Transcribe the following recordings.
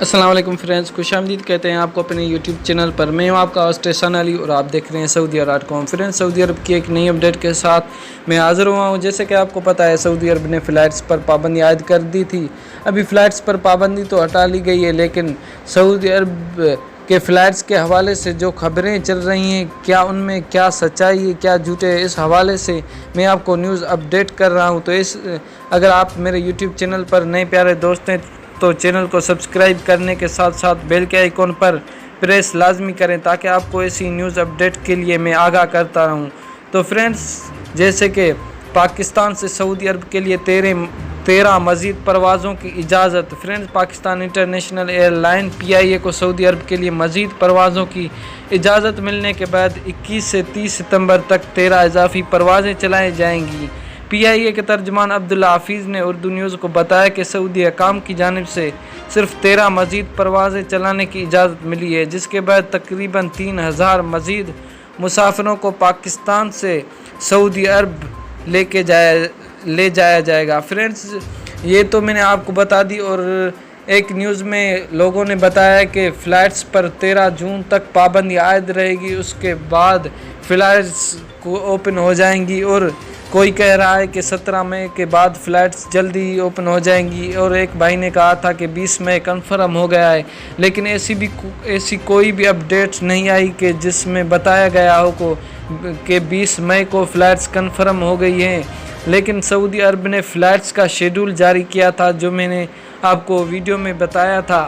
अस्सलाम वालेकुम फ्रेंड्स, खुशामदीद कहते हैं आपको अपने यूट्यूब चैनल पर। मैं हूं आपका होस्ट एहसान अली और आप देख रहे हैं सऊदी अरब कॉम। फ्रेंड्स, सऊदी अरब की एक नई अपडेट के साथ मैं हाज़िर हुआ हूं। जैसे कि आपको पता है, सऊदी अरब ने फ़्लाइट्स पर पाबंदी आयद कर दी थी। अभी फ़्लाइट्स पर पाबंदी तो हटा ली गई है, लेकिन सऊदी अरब के फ़्लाइट्स के हवाले से जो खबरें चल रही हैं, क्या उनमें क्या सच्चाई है, क्या झूठ है, इस हवाले से मैं आपको न्यूज़ अपडेट कर रहा हूँ। तो अगर आप मेरे यूट्यूब चैनल पर नए प्यारे दोस्त हैं तो चैनल को सब्सक्राइब करने के साथ साथ बेल के आइकॉन पर प्रेस लाजमी करें, ताकि आपको ऐसी न्यूज़ अपडेट के लिए मैं आगाह करता रहूं। तो फ्रेंड्स, जैसे कि पाकिस्तान से सऊदी अरब के लिए 13 मज़ीद परवाज़ों की इजाज़त। Friends, Pakistan international airline PIA को सऊदी अरब के लिए मज़ीद परवाज़ों की इजाज़त मिलने के बाद 21 से 30 सितंबर तक 13 इजाफी परवाज़ें चलाई जाएंगी। PIA के तर्जमान अब्दुल्ला हाफिज़ ने उर्दू न्यूज़ को बताया कि सऊदी हकाम की जानिब से सिर्फ 13 मज़ीद परवाज़ें चलाने की इजाज़त मिली है, जिसके बाद तकरीबन 3000 मज़ीद मुसाफिरों को पाकिस्तान से सऊदी अरब ले जाया जाएगा। फ्रेंड्स, ये तो मैंने आपको बता दी। और एक न्यूज़ में लोगों ने बताया कि फ़्लाइट्स पर 13 जून तक पाबंदी आयद रहेगी, उसके बाद फ़्लाइट्स को ओपन हो जाएंगी। और कोई कह रहा है कि 17 मई के बाद फ़्लाइट्स जल्दी ही ओपन हो जाएंगी, और एक भाई ने कहा था कि 20 मई कन्फर्म हो गया है। लेकिन ऐसी कोई भी अपडेट नहीं आई कि जिसमें बताया गया हो कि 20 मई को फ़्लाइट्स कन्फर्म हो गई हैं। लेकिन सऊदी अरब ने फ़्लाइट्स का शेड्यूल जारी किया था, जो मैंने आपको वीडियो में बताया था।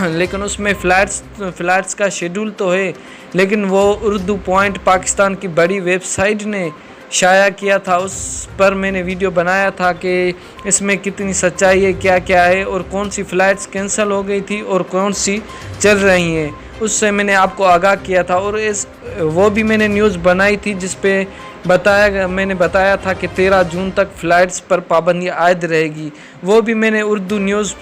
लेकिन उसमें फ़्लाइट्स का शेड्यूल तो है, लेकिन वो उर्दू पॉइंट पाकिस्तान की बड़ी वेबसाइट ने शाया किया था। उस पर मैंने वीडियो बनाया था कि इसमें कितनी सच्चाई है, क्या क्या है, और कौन सी फ़्लाइट्स कैंसिल हो गई थी और कौन सी चल रही हैं। उससे मैंने आपको आगाह किया था। और वो भी मैंने न्यूज़ बनाई थी जिस पे मैंने बताया था कि 13 जून तक फ़्लाइट्स पर पाबंदी आयद रहेगी। वो भी मैंने उर्दू न्यूज़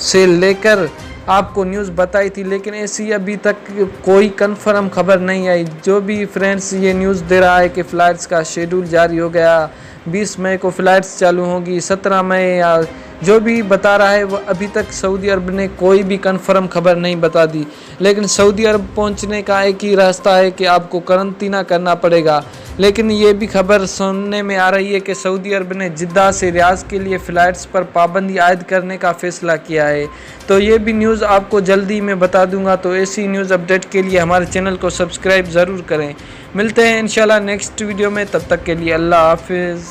से लेकर आपको न्यूज़ बताई थी, लेकिन ऐसी अभी तक कोई कंफर्म खबर नहीं आई। जो भी फ्रेंड्स ये न्यूज़ दे रहा है कि फ़्लाइट्स का शेड्यूल जारी हो गया, 20 मई को फ़्लाइट्स चालू होंगी, 17 मई, या जो भी बता रहा है, वो अभी तक सऊदी अरब ने कोई भी कंफर्म खबर नहीं बता दी। लेकिन सऊदी अरब पहुंचने का एक ही रास्ता है कि आपको करंतना करना पड़ेगा। लेकिन ये भी खबर सुनने में आ रही है कि सऊदी अरब ने जिद्दा से रियाज के लिए फ़्लाइट्स पर पाबंदी आयद करने का फ़ैसला किया है। तो ये भी न्यूज़ आपको जल्दी मैं बता दूंगा। तो ऐसी न्यूज़ अपडेट के लिए हमारे चैनल को सब्सक्राइब ज़रूर करें। मिलते हैं इंशाल्लाह नेक्स्ट वीडियो में, तब तक के लिए अल्लाह हाफिज़।